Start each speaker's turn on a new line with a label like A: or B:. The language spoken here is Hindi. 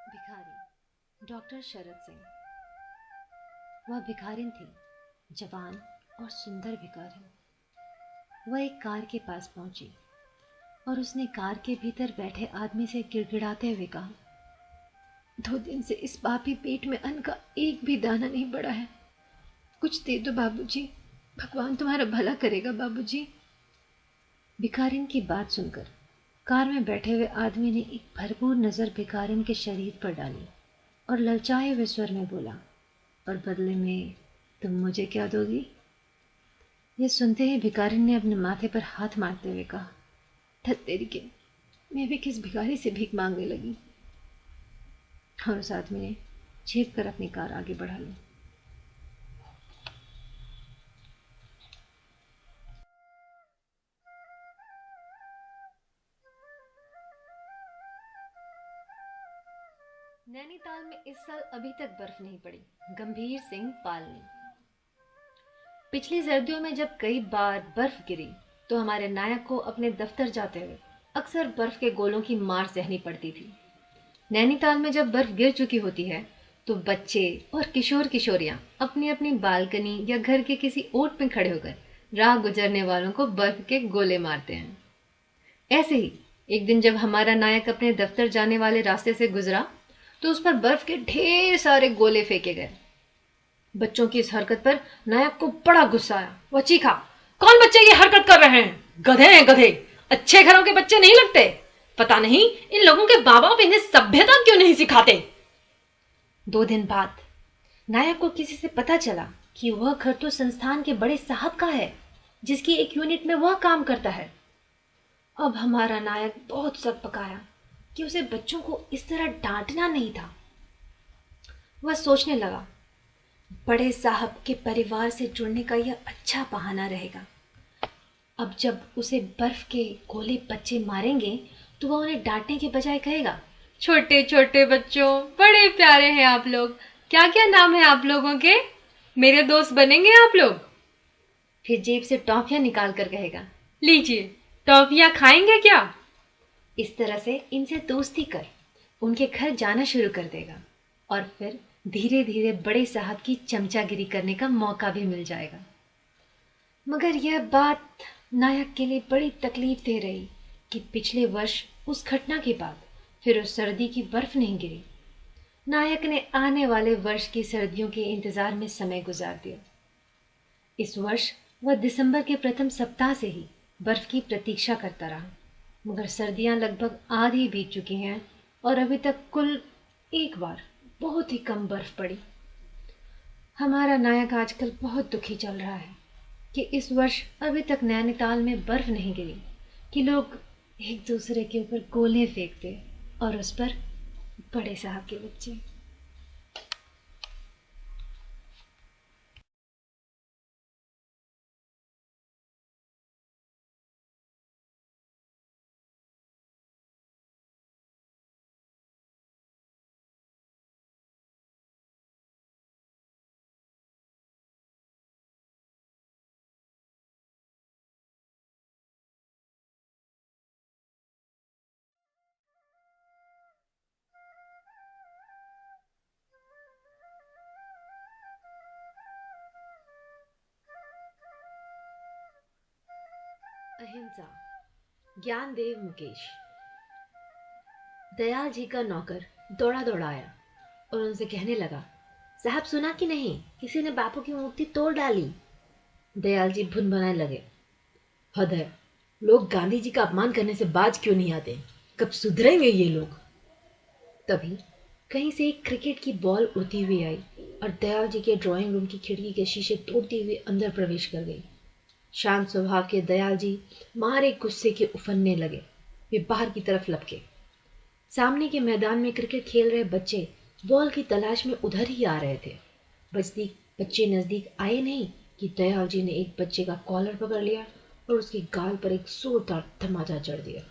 A: भिखारी डॉक्टर शरद सिंह। वह भिखारिन थी, जवान और सुंदर भिखारिन। वह एक कार के पास पहुंची और उसने कार के भीतर बैठे आदमी से गिड़गिड़ाते हुए कहा, 2 दिन से इस पापी पेट में अन्न का एक भी दाना नहीं पड़ा है। कुछ दे दो बाबूजी, भगवान तुम्हारा भला करेगा बाबूजी। भिखारिन की बात सुनकर कार में बैठे हुए आदमी ने एक भरपूर नजर भिखारिन के शरीर पर डाली और ललचाए हुए स्वर में बोला, और बदले में तुम मुझे क्या दोगी? यह सुनते ही भिखारिन ने अपने माथे पर हाथ मारते हुए कहा, धत तेरी के, मैं भी किस भिखारी से भीख मांगने लगी। और उस आदमी ने झेप कर अपनी कार आगे बढ़ा ली। नैनीताल में इस साल अभी तक बर्फ नहीं पड़ी। गंभीर सिंह पालनी। पिछली सर्दियों में जब कई बार बर्फ गिरी तो हमारे नायक को अपने दफ्तर जाते हुए अक्सर बर्फ के गोलों की मार सहनी पड़ती थी। नैनीताल में जब बर्फ गिर चुकी होती है तो बच्चे और किशोर किशोरियां अपनी अपनी बालकनी या घर के किसी ओट में खड़े होकर राह गुजरने वालों को बर्फ के गोले मारते हैं। ऐसे ही एक दिन जब हमारा नायक अपने दफ्तर जाने वाले रास्ते से गुजरा तो उस पर बर्फ के ढेर सारे गोले फेंके गए। बच्चों की इस हरकत पर नायक को बड़ा गुस्सा आया। वह चीखा, कौन बच्चे ये हरकत कर रहे हैं? गधे हैं गधे, अच्छे घरों के बच्चे नहीं लगते। पता नहीं इन लोगों के बाबा इन्हें सभ्यता क्यों नहीं सिखाते। 2 दिन बाद नायक को किसी से पता चला कि वह घर तो संस्थान के बड़े साहब का है, जिसकी एक यूनिट में वह काम करता है। अब हमारा नायक बहुत सक पकाया कि उसे बच्चों को इस तरह डांटना नहीं था। वह सोचने लगा, बड़े साहब के परिवार से जुड़ने का यह अच्छा बहाना रहेगा। अब जब उसे बर्फ के गोले बच्चे मारेंगे तो वह उन्हें डांटने के बजाय कहेगा, छोटे छोटे बच्चों, बड़े प्यारे हैं आप लोग, क्या क्या नाम है आप लोगों के? मेरे दोस्त बनेंगे आप लोग। फिर जेब से टॉफियां निकाल कर कहेगा, लीजिए टॉफियां खाएंगे क्या? इस तरह से इनसे दोस्ती कर उनके घर जाना शुरू कर देगा और फिर धीरे धीरे बड़े साहब की चमचागिरी करने का मौका भी मिल जाएगा। मगर यह बात नायक के लिए बड़ी तकलीफ दे रही कि पिछले वर्ष उस घटना के बाद फिर उस सर्दी की बर्फ नहीं गिरी। नायक ने आने वाले वर्ष की सर्दियों के इंतजार में समय गुजार दिया। इस वर्ष वह दिसंबर के प्रथम सप्ताह से ही बर्फ की प्रतीक्षा करता रहा, मगर सर्दियां लगभग आधी बीत चुकी हैं और अभी तक कुल एक बार बहुत ही कम बर्फ पड़ी। हमारा नायक आजकल बहुत दुखी चल रहा है कि इस वर्ष अभी तक नैनीताल में बर्फ नहीं गिरी कि लोग एक दूसरे के ऊपर गोले फेंकते और उस पर बड़े साहब के बच्चे। अहिंसा। ज्ञानदेव मुकेश। दयाल जी का नौकर दौड़ा दौड़ा आया और उनसे कहने लगा, साहब सुना कि नहीं, किसी ने बापू की मूर्ति तोड़ डाली। दयाल जी भुन भुनाने लगे, हद है, लोग गांधी जी का अपमान करने से बाज क्यों नहीं आते? कब सुधरेंगे ये लोग? तभी कहीं से एक क्रिकेट की बॉल उड़ती हुई आई और दयाल जी के ड्राइंग रूम की खिड़की के शीशे तोड़ती हुए अंदर प्रवेश कर गई। शांत स्वभाव के दयाल जी मारे गुस्से के उफनने लगे। वे बाहर की तरफ लपके। सामने के मैदान में क्रिकेट खेल रहे बच्चे बॉल की तलाश में उधर ही आ रहे थे। बच्चे नजदीक आए नहीं कि दयाल जी ने एक बच्चे का कॉलर पकड़ लिया और उसकी गाल पर एक जोरदार तमाचा जड़ दिया।